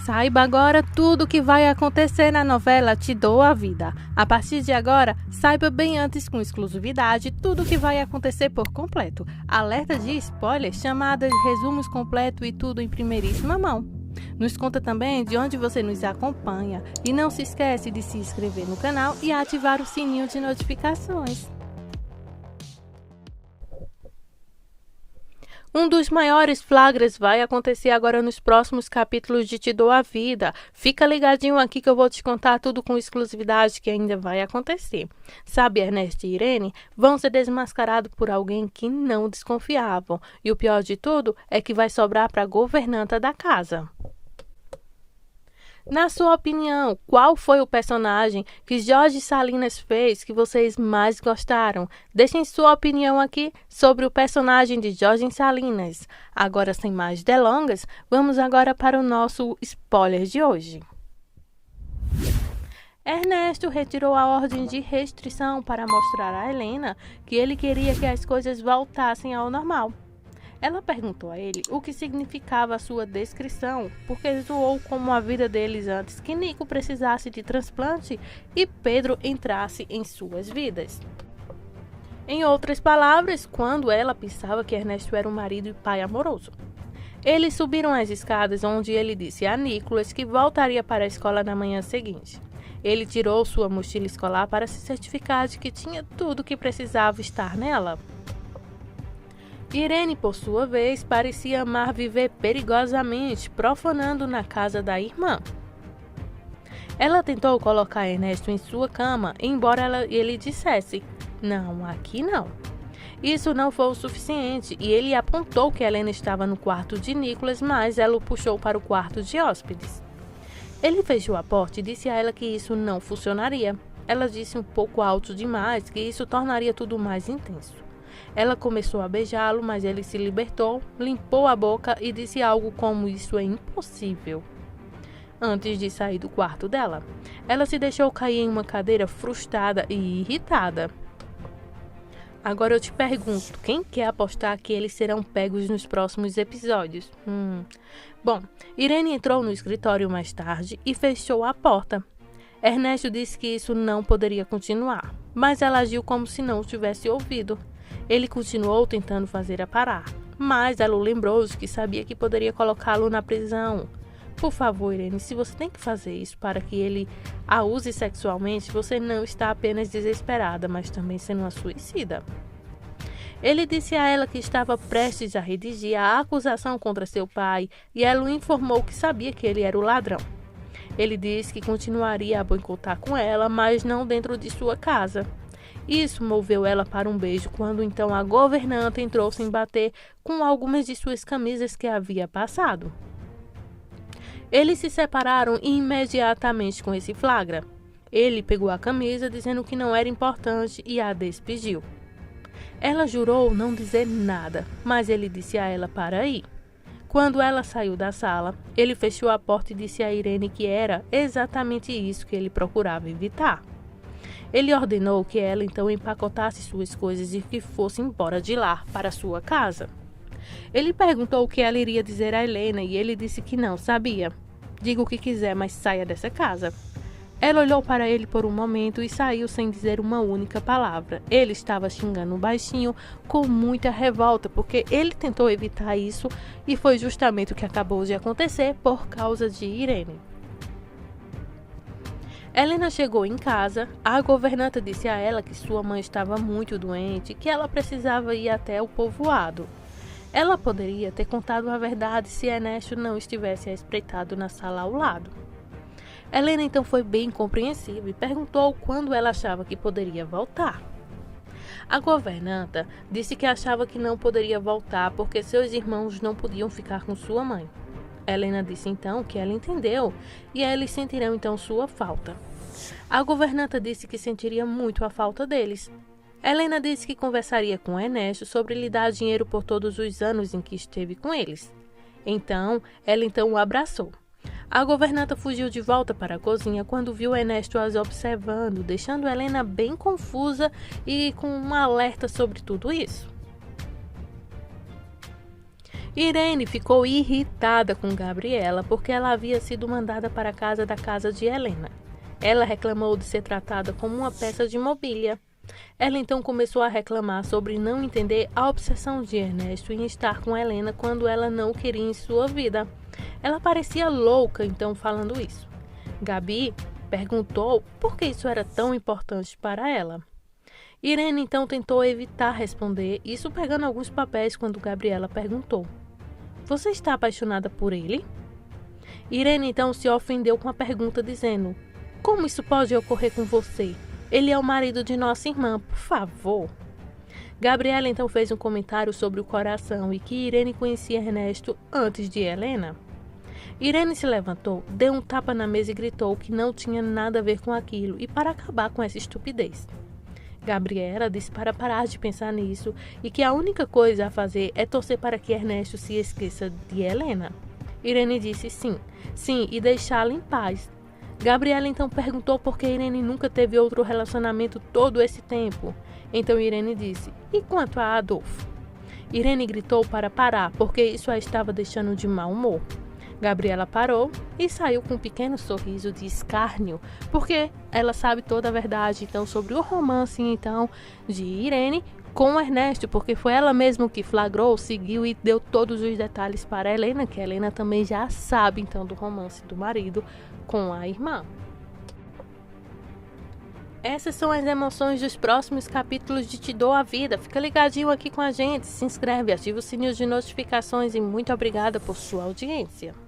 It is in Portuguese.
Saiba agora tudo o que vai acontecer na novela Te Dou a Vida. A partir de agora, saiba bem antes com exclusividade tudo o que vai acontecer por completo. Alerta de spoiler, chamadas, resumos completos e tudo em primeiríssima mão. Nos conta também de onde você nos acompanha e não se esquece de se inscrever no canal e ativar o sininho de notificações. Um dos maiores flagras vai acontecer agora nos próximos capítulos de Te Dou a Vida. Fica ligadinho aqui que eu vou te contar tudo com exclusividade que ainda vai acontecer. Sabe, Ernesto e Irene vão ser desmascarados por alguém que não desconfiavam. E o pior de tudo é que vai sobrar para a governanta da casa. Na sua opinião, qual foi o personagem que Jorge Salinas fez que vocês mais gostaram? Deixem sua opinião aqui sobre o personagem de Jorge Salinas. Agora, sem mais delongas, vamos agora para o nosso spoiler de hoje. Ernesto retirou a ordem de restrição para mostrar a Helena que ele queria que as coisas voltassem ao normal. Ela perguntou a ele o que significava a sua descrição, porque zoou como a vida deles antes que Nico precisasse de transplante e Pedro entrasse em suas vidas. Em outras palavras, quando ela pensava que Ernesto era um marido e pai amoroso. Eles subiram as escadas onde ele disse a Nicolas que voltaria para a escola na manhã seguinte. Ele tirou sua mochila escolar para se certificar de que tinha tudo o que precisava estar nela. Irene, por sua vez, parecia amar viver perigosamente, profanando na casa da irmã. Ela tentou colocar Ernesto em sua cama, embora ele dissesse, não, aqui não. Isso não foi o suficiente e ele apontou que Helena estava no quarto de Nicolas, mas ela o puxou para o quarto de hóspedes. Ele fechou a porta e disse a ela que isso não funcionaria. Ela disse um pouco alto demais que isso tornaria tudo mais intenso. Ela começou a beijá-lo, mas ele se libertou, limpou a boca e disse algo como isso é impossível. Antes de sair do quarto dela, ela se deixou cair em uma cadeira frustrada e irritada. Agora eu te pergunto, quem quer apostar que eles serão pegos nos próximos episódios? Bom, Irene entrou no escritório mais tarde e fechou a porta. Ernesto disse que isso não poderia continuar, mas ela agiu como se não o tivesse ouvido. Ele continuou tentando fazer-a parar, mas ela o lembrou de que sabia que poderia colocá-lo na prisão. Por favor, Irene, se você tem que fazer isso para que ele a use sexualmente, você não está apenas desesperada, mas também sendo uma suicida. Ele disse a ela que estava prestes a redigir a acusação contra seu pai e ela o informou que sabia que ele era o ladrão. Ele disse que continuaria a boicotar com ela, mas não dentro de sua casa. Isso moveu ela para um beijo quando então a governanta entrou sem bater com algumas de suas camisas que havia passado. Eles se separaram imediatamente com esse flagra. Ele pegou a camisa dizendo que não era importante e a despediu. Ela jurou não dizer nada, mas ele disse a ela para ir. Quando ela saiu da sala, ele fechou a porta e disse a Irene que era exatamente isso que ele procurava evitar. Ele ordenou que ela então empacotasse suas coisas e que fosse embora de lá para sua casa. Ele perguntou o que ela iria dizer a Helena e ele disse que não sabia. Diga o que quiser, mas saia dessa casa. Ela olhou para ele por um momento e saiu sem dizer uma única palavra. Ele estava xingando baixinho com muita revolta porque ele tentou evitar isso e foi justamente o que acabou de acontecer por causa de Irene. Helena chegou em casa, a governanta disse a ela que sua mãe estava muito doente e que ela precisava ir até o povoado. Ela poderia ter contado a verdade se Ernesto não estivesse espreitado na sala ao lado. Helena então foi bem compreensiva e perguntou quando ela achava que poderia voltar. A governanta disse que achava que não poderia voltar porque seus irmãos não podiam ficar com sua mãe. Helena disse então que ela entendeu e eles sentirão então sua falta. A governanta disse que sentiria muito a falta deles. Helena disse que conversaria com Ernesto sobre lhe dar dinheiro por todos os anos em que esteve com eles. Ela o abraçou. A governanta fugiu de volta para a cozinha quando viu Ernesto as observando, deixando Helena bem confusa e com um alerta sobre tudo isso. Irene ficou irritada com Gabriela porque ela havia sido mandada para a casa de Helena. Ela reclamou de ser tratada como uma peça de mobília. Ela então começou a reclamar sobre não entender a obsessão de Ernesto em estar com Helena quando ela não queria em sua vida. Ela parecia louca então falando isso. Gabi perguntou por que isso era tão importante para ela. Irene então tentou evitar responder, isso pegando alguns papéis quando Gabriela perguntou: "Você está apaixonada por ele?" Irene então se ofendeu com a pergunta dizendo: "Como isso pode ocorrer com você? Ele é o marido de nossa irmã, por favor." Gabriela então fez um comentário sobre o coração e que Irene conhecia Ernesto antes de Helena. Irene se levantou, deu um tapa na mesa e gritou que não tinha nada a ver com aquilo e para acabar com essa estupidez. Gabriela disse para parar de pensar nisso e que a única coisa a fazer é torcer para que Ernesto se esqueça de Helena. Irene disse sim, e deixá-la em paz. Gabriela então perguntou por que Irene nunca teve outro relacionamento todo esse tempo. Então Irene disse: "E quanto a Adolfo?" Irene gritou para parar porque isso a estava deixando de mau humor. Gabriela parou e saiu com um pequeno sorriso de escárnio, porque ela sabe toda a verdade então sobre o romance então de Irene com Ernesto, porque foi ela mesma que flagrou, seguiu e deu todos os detalhes para Helena, que a Helena também já sabe então do romance do marido com a irmã. Essas são as emoções dos próximos capítulos de Te Dou a Vida. Fica ligadinho aqui com a gente, se inscreve, ativa o sininho de notificações e muito obrigada por sua audiência.